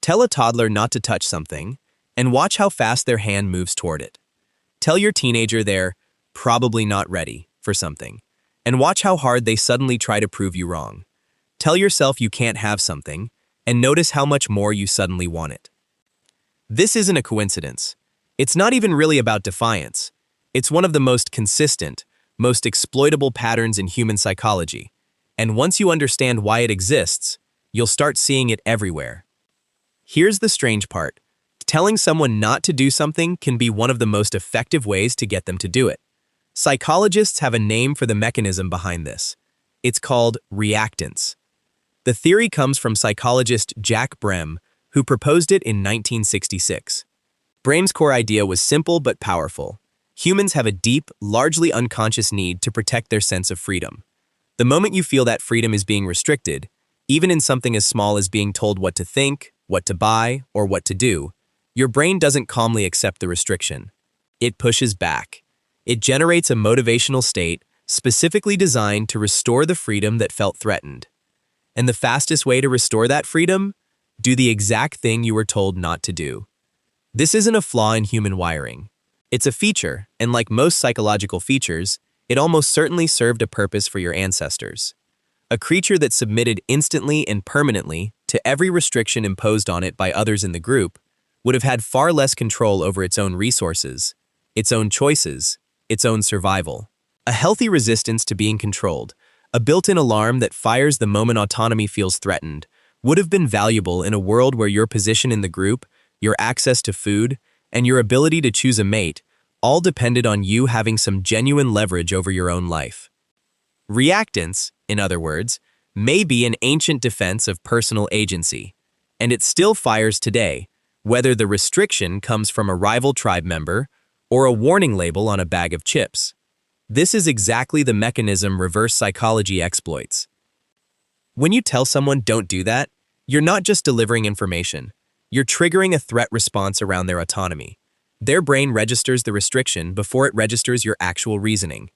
Tell a toddler not to touch something, and watch how fast their hand moves toward it. Tell your teenager they're probably not ready for something, and watch how hard they suddenly try to prove you wrong. Tell yourself you can't have something, and notice how much more you suddenly want it. This isn't a coincidence. It's not even really about defiance. It's one of the most consistent, most exploitable patterns in human psychology. And once you understand why it exists, you'll start seeing it everywhere. Here's the strange part. Telling someone not to do something can be one of the most effective ways to get them to do it. Psychologists have a name for the mechanism behind this. It's called reactance. The theory comes from psychologist Jack Brehm, who proposed it in 1966. Brehm's core idea was simple but powerful. Humans have a deep, largely unconscious need to protect their sense of freedom. The moment you feel that freedom is being restricted, even in something as small as being told what to think, what to buy, or what to do, your brain doesn't calmly accept the restriction. It pushes back. It generates a motivational state specifically designed to restore the freedom that felt threatened. And the fastest way to restore that freedom? Do the exact thing you were told not to do. This isn't a flaw in human wiring. It's a feature, and like most psychological features, it almost certainly served a purpose for your ancestors. A creature that submitted instantly and permanently to every restriction imposed on it by others in the group would have had far less control over its own resources, its own choices, its own survival. A healthy resistance to being controlled, a built-in alarm that fires the moment autonomy feels threatened, would have been valuable in a world where your position in the group, your access to food, and your ability to choose a mate all depended on you having some genuine leverage over your own life. Reactance, in other words, may be an ancient defense of personal agency, and it still fires today, whether the restriction comes from a rival tribe member or a warning label on a bag of chips. This is exactly the mechanism reverse psychology exploits. When you tell someone don't do that, you're not just delivering information. You're triggering a threat response around their autonomy. Their brain registers the restriction before it registers your actual reasoning.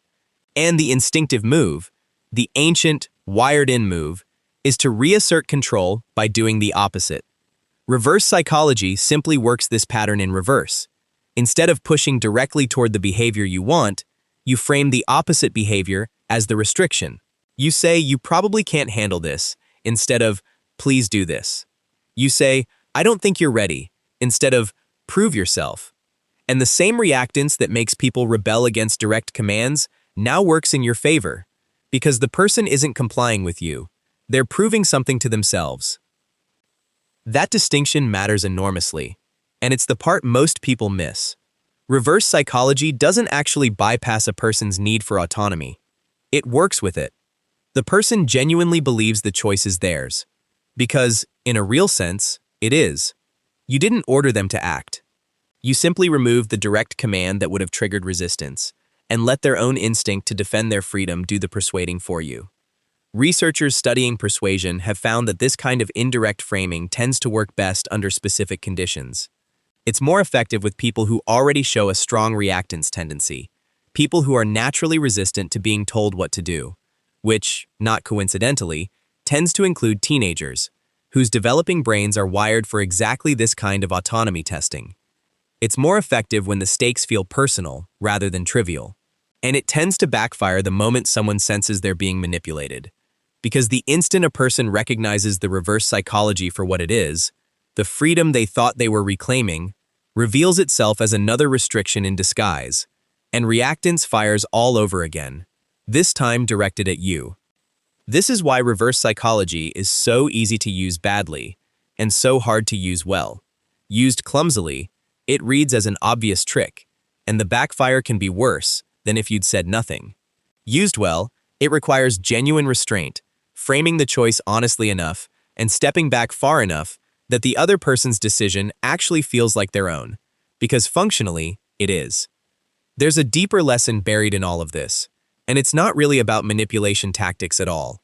And the instinctive move, the ancient, wired-in move, is to reassert control by doing the opposite. Reverse psychology simply works this pattern in reverse. Instead of pushing directly toward the behavior you want, you frame the opposite behavior as the restriction. You say, "You probably can't handle this," instead of, "Please do this." You say, "I don't think you're ready," instead of, "Prove yourself." And the same reactance that makes people rebel against direct commands now works in your favor, because the person isn't complying with you. They're proving something to themselves. That distinction matters enormously, and it's the part most people miss. Reverse psychology doesn't actually bypass a person's need for autonomy. It works with it. The person genuinely believes the choice is theirs, because, in a real sense, it is. You didn't order them to act. You simply removed the direct command that would have triggered resistance, and let their own instinct to defend their freedom do the persuading for you. Researchers studying persuasion have found that this kind of indirect framing tends to work best under specific conditions. It's more effective with people who already show a strong reactance tendency, people who are naturally resistant to being told what to do, which, not coincidentally, tends to include teenagers, whose developing brains are wired for exactly this kind of autonomy testing. It's more effective when the stakes feel personal rather than trivial, and it tends to backfire the moment someone senses they're being manipulated. Because the instant a person recognizes the reverse psychology for what it is, the freedom they thought they were reclaiming reveals itself as another restriction in disguise, and reactance fires all over again, this time directed at you. This is why reverse psychology is so easy to use badly and so hard to use well. Used clumsily, it reads as an obvious trick, and the backfire can be worse than if you'd said nothing. Used well, it requires genuine restraint, framing the choice honestly enough, and stepping back far enough that the other person's decision actually feels like their own, because functionally, it is. There's a deeper lesson buried in all of this, and it's not really about manipulation tactics at all.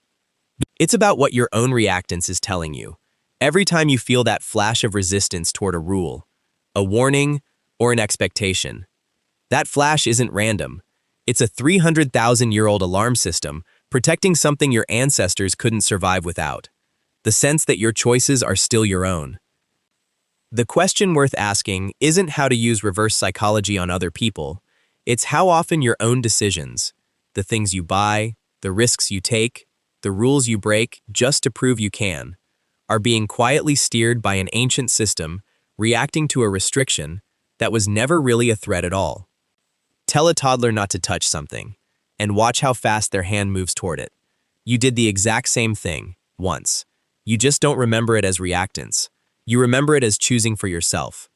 It's about what your own reactance is telling you. Every time you feel that flash of resistance toward a rule, a warning, or an expectation, that flash isn't random. It's a 300,000-year-old alarm system protecting something your ancestors couldn't survive without. The sense that your choices are still your own. The question worth asking isn't how to use reverse psychology on other people, it's how often your own decisions, the things you buy, the risks you take, the rules you break just to prove you can, are being quietly steered by an ancient system reacting to a restriction that was never really a threat at all. Tell a toddler not to touch something, and watch how fast their hand moves toward it. You did the exact same thing, once. You just don't remember it as reactance. You remember it as choosing for yourself.